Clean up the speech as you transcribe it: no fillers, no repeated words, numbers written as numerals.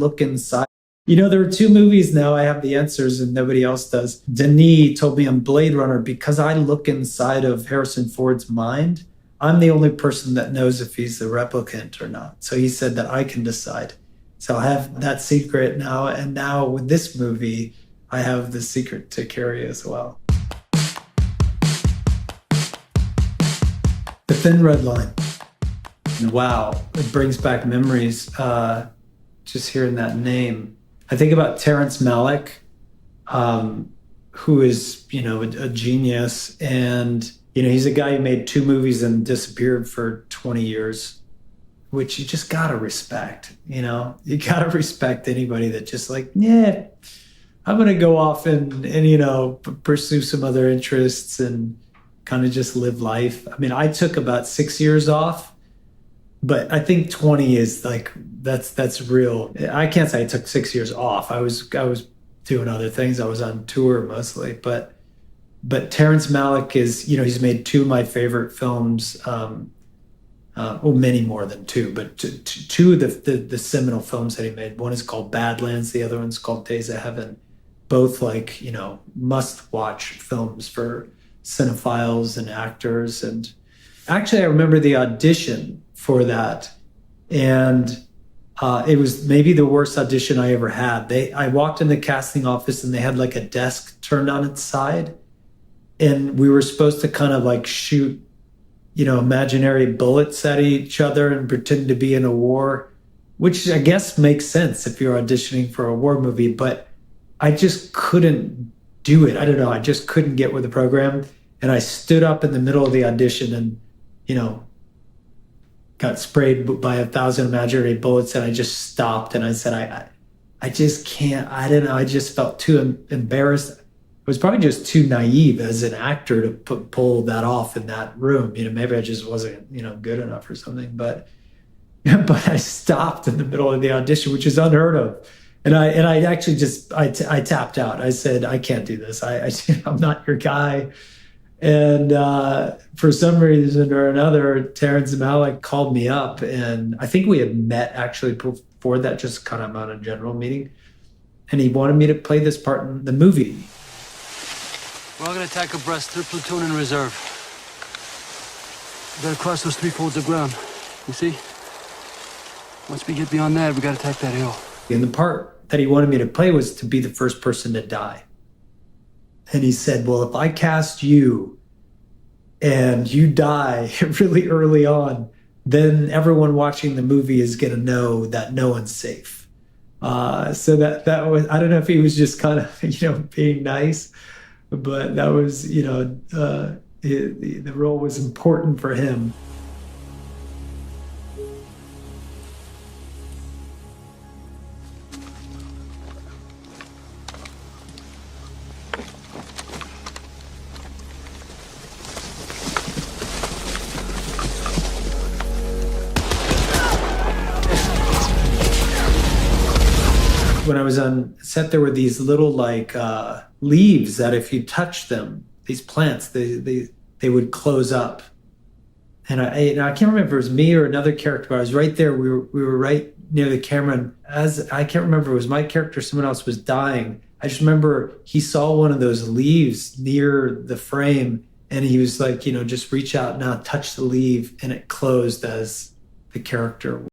look inside. You know, there are two movies now I have the answers and nobody else does. Denis told me on Blade Runner, because I look inside of Harrison Ford's mind, I'm the only person that knows if he's the replicant or not. So he said that I can decide. So I have that secret now. And now with this movie, I have the secret to carry as well. The Thin Red Line. Wow, it brings back memories just hearing that name. I think about Terrence Malick, who is, you know, a genius. And, you know, he's a guy who made 2 movies and disappeared for 20 years, which you just gotta respect, you know? You gotta respect anybody that just like, yeah, I'm gonna go off and you know, pursue some other interests and kind of just live life. I mean, I took about 6 years off, but I think 20 is like, that's real. I can't say I took 6 years off. I was doing other things. I was on tour mostly, but Terrence Malick is, you know, he's made 2 of my favorite films. Well, many more than 2, but 2 of the seminal films that he made. One is called Badlands. The other one's called Days of Heaven. Both like, you know, must watch films for cinephiles and actors. And actually I remember the audition for that. And it was maybe the worst audition I ever had. I walked in the casting office and they had like a desk turned on its side. And we were supposed to kind of like shoot, you know, imaginary bullets at each other and pretend to be in a war, which I guess makes sense if you're auditioning for a war movie, but I just couldn't do it. I don't know. I just couldn't get with the program. And I stood up in the middle of the audition and, you know, got sprayed by 1,000 imaginary bullets. And I just stopped and I said, I just can't. I don't know. I just felt too embarrassed. I was probably just too naive as an actor to pull that off in that room. You know, maybe I just wasn't, you know, good enough or something. But I stopped in the middle of the audition, which is unheard of. And I actually just I tapped out. I said, I can't do this. I'm not your guy. And for some reason or another, Terrence Malick called me up, and I think we had met actually before that, just kind of on a general meeting. And he wanted me to play this part in the movie. We're all gonna attack abreast, 3rd platoon in reserve. We gotta cross those 3 folds of ground. You see? Once we get beyond that, we gotta attack that hill. And the part that he wanted me to play was to be the first person to die. And he said, well, if I cast you and you die really early on, then everyone watching the movie is going to know that no one's safe. So that was, I don't know if he was just kind of, you know, being nice, but that was, you know, the role was important for him. When I was on set, there were these little like leaves that if you touch them, these plants, they would close up. And I can't remember if it was me or another character, but I was right there. We were right near the camera. And as I can't remember if it was my character or someone else was dying. I just remember he saw one of those leaves near the frame and he was like, you know, just reach out now, touch the leaf, and it closed as the character